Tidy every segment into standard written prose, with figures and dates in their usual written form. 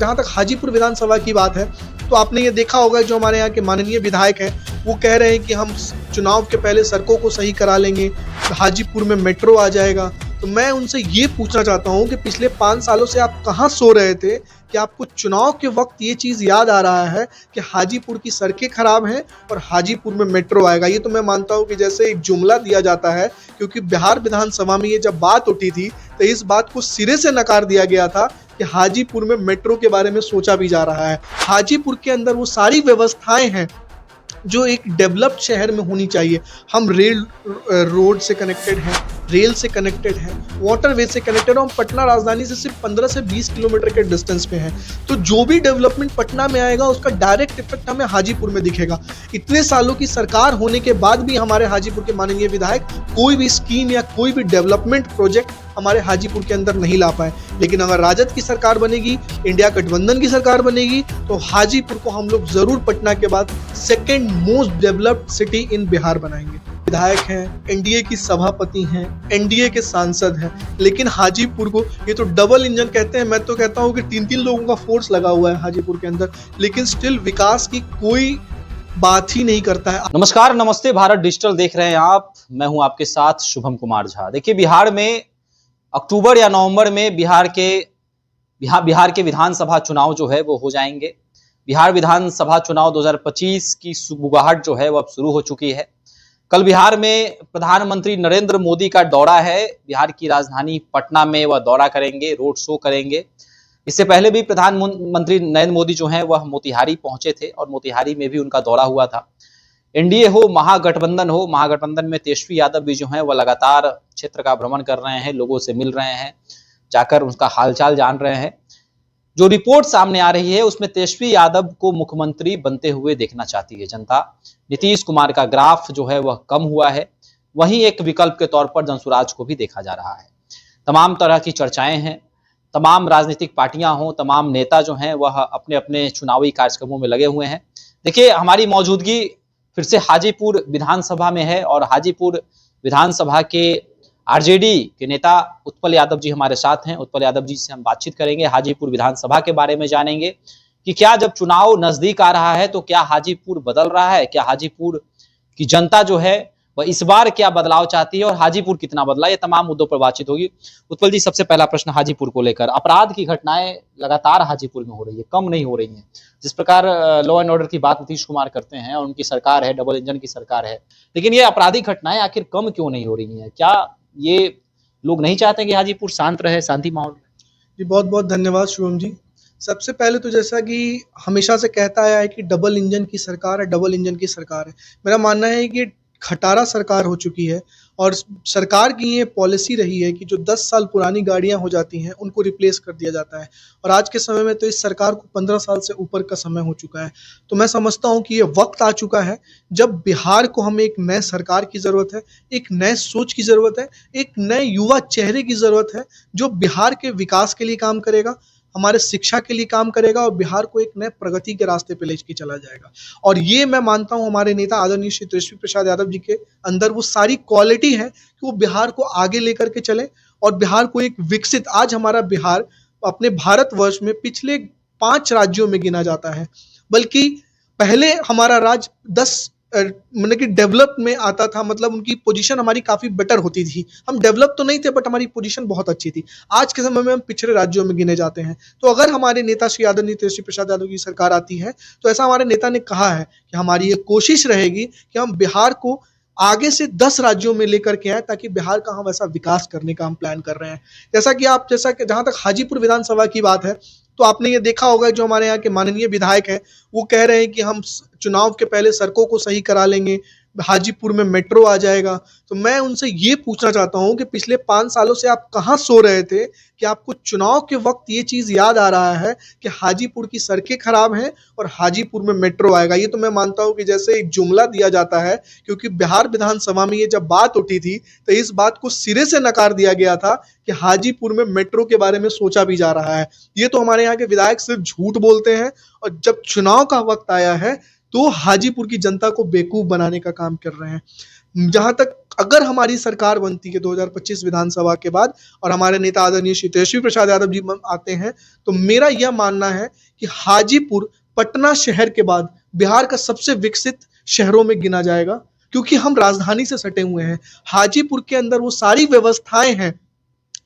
जहाँ तक हाजीपुर विधानसभा की बात है, तो आपने ये देखा होगा जो हमारे यहाँ के माननीय विधायक हैं वो कह रहे हैं कि हम चुनाव के पहले सड़कों को सही करा लेंगे, हाजीपुर में मेट्रो आ जाएगा। तो मैं उनसे ये पूछना चाहता हूँ कि पिछले 5 सालों से आप कहाँ सो रहे थे कि आपको चुनाव के वक्त ये चीज़ याद आ रहा है कि हाजीपुर की सड़कें खराब हैं और हाजीपुर में मेट्रो आएगा। ये तो मैं मानता हूँ कि जैसे एक जुमला दिया जाता है, क्योंकि बिहार विधानसभा में ये जब बात उठी थी तो इस बात को सिरे से नकार दिया गया था कि हाजीपुर में मेट्रो के बारे में सोचा भी जा रहा है। हाजीपुर के अंदर वो सारी व्यवस्थाएं हैं जो एक डेवलप्ड शहर में होनी चाहिए। हम रेल रोड से कनेक्टेड हैं, रेल से कनेक्टेड हैं, वाटरवे से कनेक्टेड हैं। हम पटना राजधानी से सिर्फ 15 से 20 किलोमीटर के डिस्टेंस पे हैं। तो जो भी डेवलपमेंट पटना में आएगा उसका डायरेक्ट इफेक्ट हमें हाजीपुर में दिखेगा। इतने सालों की सरकार होने के बाद भी हमारे हाजीपुर के माननीय विधायक कोई भी स्कीम या कोई भी डेवलपमेंट प्रोजेक्ट हमारे हाजीपुर के अंदर नहीं ला पाए। लेकिन अगर राजद की सरकार बनेगी, इंडिया गठबंधन की सरकार बनेगी, तो हाजीपुर को हम लोग जरूर पटना के बाद second most developed city in Bihar बनाएंगे। विधायक हैं, एनडीए की सभापति हैं, एनडीए के सांसद हैं, लेकिन हाजीपुर को ये तो डबल इंजन कहते हैं। मैं तो कहता हूँ कि 3-3 लोगों का फोर्स लगा हुआ है हाजीपुर के अंदर, लेकिन स्टिल विकास की कोई बात ही नहीं करता है। नमस्कार, नमस्ते भारत डिजिटल देख रहे हैं आप। मैं हूं आपके साथ शुभम कुमार झा। देखिए, बिहार में अक्टूबर या नवंबर में बिहार के विधानसभा चुनाव जो है वो हो जाएंगे। बिहार विधानसभा चुनाव 2025 की सुगबुगाहट जो है वो अब शुरू हो चुकी है। कल बिहार में प्रधानमंत्री नरेंद्र मोदी का दौरा है। बिहार की राजधानी पटना में वह दौरा करेंगे, रोड शो करेंगे। इससे पहले भी प्रधानमंत्री नरेंद्र मोदी जो हैं वह मोतिहारी पहुंचे थे और मोतिहारी में भी उनका दौरा हुआ था। एनडीए हो, महागठबंधन में तेजस्वी यादव भी जो हैं वह लगातार क्षेत्र का भ्रमण कर रहे हैं, लोगों से मिल रहे हैं, जाकर उसका हालचाल जान रहे हैं। जो रिपोर्ट सामने आ रही है उसमें तेजस्वी यादव को मुख्यमंत्री बनते हुए देखना चाहती है जनता। नीतीश कुमार का ग्राफ जो है वह कम हुआ है। वहीं एक विकल्प के तौर पर जनसुराज को भी देखा जा रहा है। तमाम तरह की चर्चाएं हैं, तमाम राजनीतिक पार्टियां हों, तमाम नेता जो हैं वह अपने अपने चुनावी कार्यक्रमों में लगे हुए हैं। देखिए, हमारी मौजूदगी फिर से हाजीपुर विधानसभा में है और हाजीपुर विधानसभा के आरजेडी के नेता उत्पल यादव जी हमारे साथ हैं। उत्पल यादव जी से हम बातचीत करेंगे, हाजीपुर विधानसभा के बारे में जानेंगे कि क्या जब चुनाव नजदीक आ रहा है तो क्या हाजीपुर बदल रहा है, क्या हाजीपुर की जनता जो है वह इस बार क्या बदलाव चाहती है और हाजीपुर कितना बदला, ये तमाम मुद्दों पर बातचीत होगी। उत्पल जी, सबसे पहला प्रश्न हाजीपुर को लेकर। अपराध की घटनाएं लगातार हाजीपुर में हो रही है, कम नहीं हो रही हैं। जिस प्रकार लॉ एंड ऑर्डर की बात नीतीश कुमार करते हैं और उनकी सरकार है, डबल इंजन की सरकार है, लेकिन ये आपराधिक घटनाएं आखिर कम क्यों नहीं हो रही हैं? क्या ये लोग नहीं चाहते कि हाजीपुर शांत रहे, शांति माहौल? जी, बहुत बहुत धन्यवाद शुभम जी। सबसे पहले तो जैसा कि हमेशा से कहता आया है कि डबल इंजन की सरकार है, डबल इंजन की सरकार है। मेरा मानना है कि खटारा सरकार हो चुकी है और सरकार की ये पॉलिसी रही है कि जो 10 साल पुरानी गाड़ियां हो जाती हैं उनको रिप्लेस कर दिया जाता है। और आज के समय में तो इस सरकार को 15 साल से ऊपर का समय हो चुका है। तो मैं समझता हूं कि ये वक्त आ चुका है जब बिहार को हमें एक नए सरकार की ज़रूरत है, एक नए सोच की ज़रूरत है, एक नए युवा चेहरे की ज़रूरत है जो बिहार के विकास के लिए काम करेगा, हमारे शिक्षा के लिए काम करेगा और बिहार को एक नए प्रगति के रास्ते पे लेके चला जाएगा। और ये मैं मानता हूँ हमारे नेता आदरणीय श्री तेजस्वी प्रसाद यादव जी के अंदर वो सारी क्वालिटी है कि वो बिहार को आगे लेकर के चले और बिहार को एक विकसित, आज हमारा बिहार अपने भारतवर्ष में पिछले 5 राज्यों में गिना जाता है, बल्कि पहले हमारा राज्य 10 मतलब कि डेवलप में आता था। मतलब उनकी पोजीशन हमारी काफ़ी बेटर होती थी। हम डेवलप तो नहीं थे बट हमारी पोजीशन बहुत अच्छी थी। आज के समय में हम पिछड़े राज्यों में गिने जाते हैं। तो अगर हमारे नेता श्री आदरणीय तेजस्वी प्रसाद यादव की सरकार आती है तो ऐसा हमारे नेता ने कहा है कि हमारी ये कोशिश रहेगी कि हम बिहार को आगे से 10 राज्यों में लेकर के आए ताकि बिहार का हम ऐसा विकास करने का हम प्लान कर रहे हैं। जैसा कि जहाँ तक हाजीपुर विधानसभा की बात है, तो आपने ये देखा होगा जो हमारे यहाँ के माननीय विधायक हैं वो कह रहे हैं कि हम चुनाव के पहले सड़कों को सही करा लेंगे, हाजीपुर में मेट्रो आ जाएगा। तो मैं उनसे ये पूछना चाहता हूँ कि पिछले 5 सालों से आप कहाँ सो रहे थे कि आपको चुनाव के वक्त ये चीज़ याद आ रहा है कि हाजीपुर की सड़कें खराब हैं और हाजीपुर में मेट्रो आएगा। ये तो मैं मानता हूँ कि जैसे एक जुमला दिया जाता है, क्योंकि बिहार विधानसभा में ये जब बात उठी थी तो इस बात को सिरे से नकार दिया गया था कि हाजीपुर में मेट्रो के बारे में सोचा भी जा रहा है। ये तो हमारे यहाँ के विधायक सिर्फ झूठ बोलते हैं और जब चुनाव का वक्त आया है तो हाजीपुर की जनता को बेवकूफ़ बनाने का काम कर रहे हैं। जहाँ तक अगर हमारी सरकार बनती है 2025 विधानसभा के बाद और हमारे नेता आदरणीय श्री तेजस्वी प्रसाद यादव जी आते हैं, तो मेरा यह मानना है कि हाजीपुर पटना शहर के बाद बिहार का सबसे विकसित शहरों में गिना जाएगा, क्योंकि हम राजधानी से सटे हुए हैं। हाजीपुर के अंदर वो सारी व्यवस्थाएं हैं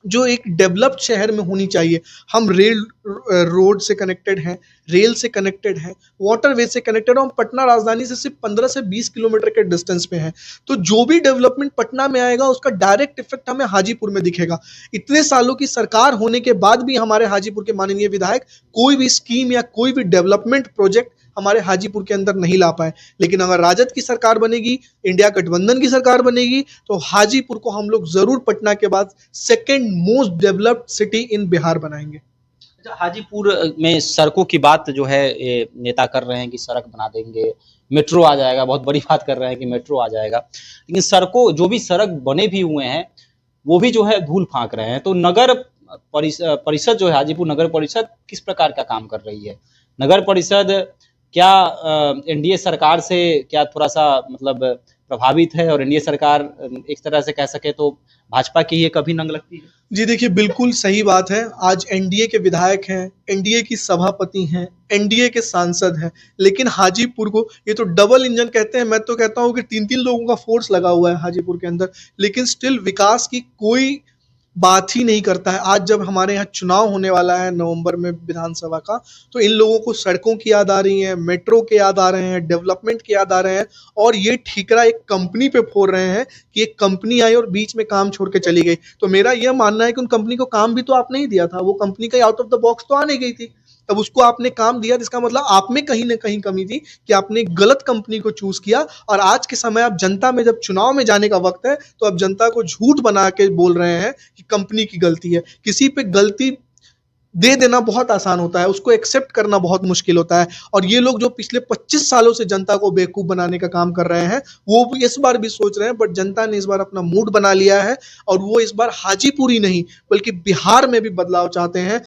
जो एक डेवलप्ड शहर में होनी चाहिए। हम रोड से कनेक्टेड हैं, रेल से कनेक्टेड हैं, वाटरवे से कनेक्टेड, और हम पटना राजधानी से सिर्फ 15 से 20 किलोमीटर के डिस्टेंस पे हैं। तो जो भी डेवलपमेंट पटना में आएगा उसका डायरेक्ट इफेक्ट हमें हाजीपुर में दिखेगा। इतने सालों की सरकार होने के बाद भी हमारे हाजीपुर के माननीय विधायक कोई भी स्कीम या कोई भी डेवलपमेंट प्रोजेक्ट हमारे हाजीपुर के अंदर नहीं ला पाए। लेकिन अगर राजद की सरकार बनेगी, इंडिया गठबंधन की सरकार बनेगी, तो हाजीपुर को हम लोग जरूर पटना के बाद second most developed city in Bihar बनाएंगे। हाजीपुर में सड़कों की बात जो है ये नेता कर रहे हैं कि सड़क बना देंगे, मेट्रो आ जाएगा, बहुत बड़ी बात कर रहे हैं कि मेट्रो आ जाएगा, लेकिन सड़कों जो भी सड़क बने भी हुए हैं वो भी जो है धूल फांक रहे हैं। तो नगर परिषद जो है, हाजीपुर नगर परिषद किस प्रकार का काम कर रही है? नगर परिषद क्या एनडीए सरकार से क्या थोड़ा सा मतलब प्रभावित है, और एनडीए सरकार एक तरह से कह सके तो भाजपा की ये कभी नंग लगती है? जी देखिए, बिल्कुल सही बात है। आज एनडीए के विधायक हैं, एनडीए की सभापति हैं, एनडीए के सांसद हैं, लेकिन हाजीपुर को ये तो डबल इंजन कहते हैं। मैं तो कहता हूँ कि 3-3 लोगों का फोर्स लगा हुआ है हाजीपुर के अंदर, लेकिन स्टिल विकास की कोई बात ही नहीं करता है। आज जब हमारे यहाँ चुनाव होने वाला है नवंबर में विधानसभा का, तो इन लोगों को सड़कों की याद आ रही है, मेट्रो के याद आ रहे हैं, डेवलपमेंट की याद आ रहे हैं, और ये ठीकरा एक कंपनी पे फोड़ रहे हैं कि एक कंपनी आई और बीच में काम छोड़ के चली गई। तो मेरा यह मानना है कि उन कंपनी को काम भी तो आपने ही दिया था, वो कंपनी का आउट ऑफ द बॉक्स तो आने गई थी। तब उसको आपने काम दिया, जिसका मतलब आप में कहीं ना कहीं कमी थी कि आपने गलत कंपनी को चूज किया। और आज के समय आप जनता में जब चुनाव में जाने का वक्त है, तो आप जनता को झूठ बना के बोल रहे हैं कि कंपनी की गलती है। किसी पे गलती दे देना बहुत आसान होता है, उसको एक्सेप्ट करना बहुत मुश्किल होता है। और ये लोग जो पिछले 25 सालों से जनता को बेवकूफ बनाने का काम कर रहे हैं, वो भी इस बार भी सोच रहे हैं, बट जनता ने इस बार अपना मूड बना लिया है और वो इस बार हाजीपुर ही नहीं बल्कि बिहार में भी बदलाव चाहते हैं।